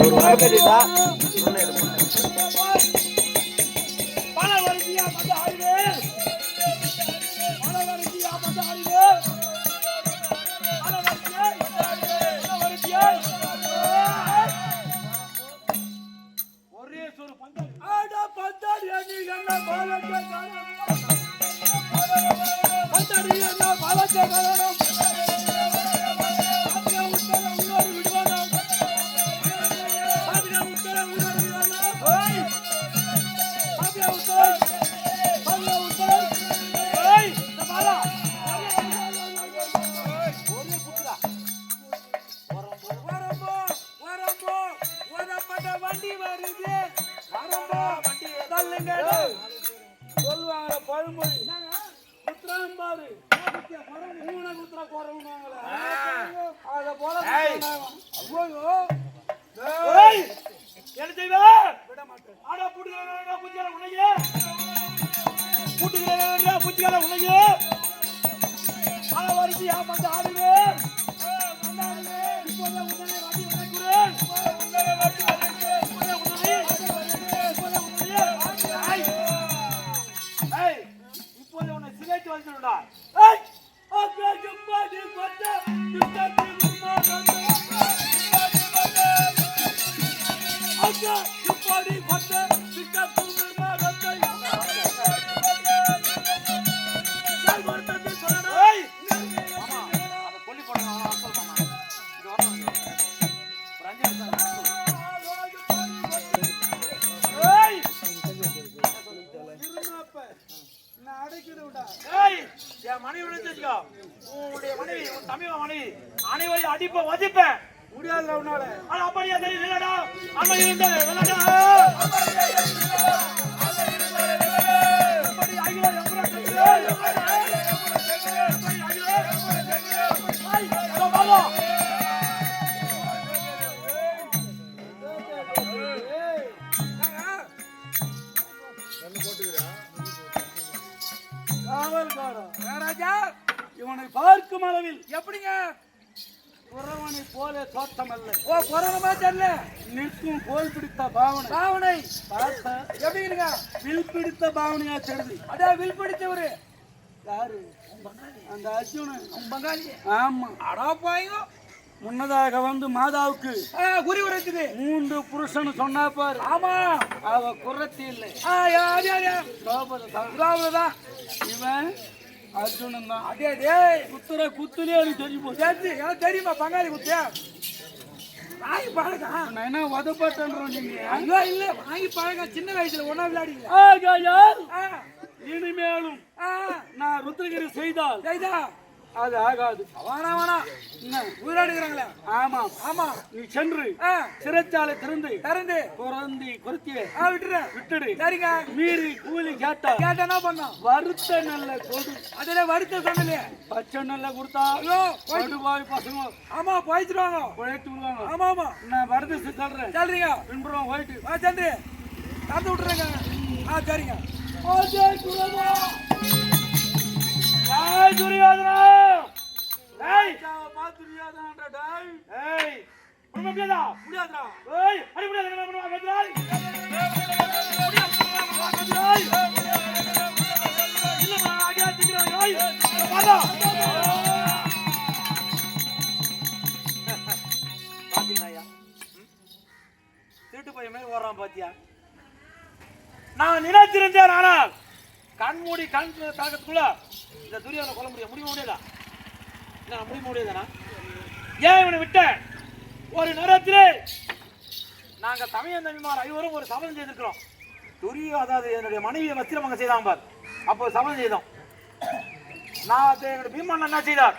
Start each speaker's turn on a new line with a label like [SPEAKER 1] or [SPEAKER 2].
[SPEAKER 1] ஒரு வாரம் கட்டிட்டா
[SPEAKER 2] சொல்லுவாங்க பழமொழி குத்துறான் பாரு மூணு குத்துறா குறவுனாங்கள அத போல என்ன செய்வ விட மாட்டேன் ஆடா புடிக்கிறா புடிச்சல உன்னையே புடிக்கிறா புடிச்சல உன்னையே ஆள வரிக்கு ஆமாந்து ஆடுவேன் இப்போதான் உன்னை வாடி வணங்குறேன் உன்னை வாடி வணங்குறேன் இப்போது உன்னை சிலைத்து வந்துடா ஏய் ஓகே ஜம்பாடி கொட்ட திட்டத்தி மும்மானே ஓகே ஜம்பாடி கொட்ட திட்டத்தி மும்மானே யார் வரது சொல்றா ஏய் மாமா அத கொல்லி போடணும் அசல் மாமா இது வரணும் ஒரு 5 நிமிஷம் ஏய் இருமாப்ப நான் அடைக்குதுடா ஏய் என் மனைவி விழுந்துச்சுக்கோ உன்னுடைய மனைவி உன் தம்பி மனைவி அனைவரையும் அடிப்ப வதிப்ப முடியாதுல உன்னால ஆனா அப்படியே தெரியலடா அம்மா இருந்தே விளையாடா அப்படி ஐயோ எங்கடா பாபா ராஜா இவனை பார்க்கும் அளவில் எப்படிங்க குறவனை போல தோற்றம் அல்ல ஓ குறவனமா தெரியல நிற்கும் கோல் பிடித்த பாவனை பார்த்த எப்படிங்க வில் பிடித்த பாவனையா தெரியுது அடா வில் பிடித்தவரு யாரு அந்த அர்ஜுனன் பங்காளி ஆமா அடா பாயோ முன்னதாக வந்து மாதாவுக்கு குறி உரைத்தது 3 புருஷன் சொன்னா பாரு ஆமா அவ குறத்தி இல்லை தான் இவன் அர்ஜுனன் தான் அதே குத்துற குத்துலே எனக்கு தெரியும் எனக்கு தெரியுமா பங்காளி குத்தியா வாங்கி பழகா நான் என்ன உதப்பட்டேன்றோம் நீங்க ஐயோ இல்ல வாங்கி பழகா சின்ன வயசுல ஒன்னா விளையாடுங்க இனிமேலும் நான் ருத்ரகிரி செய்தா அது ஆகாது வேணா உயிராடுகிறாங்களே ஆமா ஆமா நீ சென்று சிறைச்சாலை திறந்து குறத்திய விட்டுடு சரிங்க மீறி கூலி கேட்டா என்ன பண்ணோம் வருத்த நல்ல கொடு அதுல வருத்த சொன்னலையே பச்சை நல்ல கொடுத்தா போய் பசங்க ஆமா போயிடுவாங்க போயிட்டு விடுவாங்க ஆமா ஆமா நான் வருது சொல்றேன் சொல்றீங்க பின்புறம் போயிட்டு சென்று தந்து விட்டுறேங்க சரிங்க துரியோதனா ஏய் மா துரியோதனா டேய் ஏய் முடியாதா ஏய் அடி முடியாதா வெத்ராய் இல்ல மா ஆகே திக்கிறாய் ஏய் பாடா பாத்தீங்களா ஐயா திருட்டு பையன் மாதிரி ஓடுறான் பாத்தியா நான் நினைச்சிருந்தேன் நானா கண் மூடி கண் தாக்கத்துக்குள்ள இந்த துரியோதனை கொல்ல முடியாதா என்ன முடியாதானா ஏன் இவனை விட்டேன் ஒரு நேரத்திலே நாங்கள் தமிழ் தம்பிமார் ஐவரும் ஒரு சபதம் செய்திருக்கிறோம் அதாவது என்னுடைய மனைவியை வஸ்திரம் அங்கே செய்தாங்க பார் அப்போ சபதம் செய்தோம் நான் என்னுடைய பீமான் என்ன செய்தார்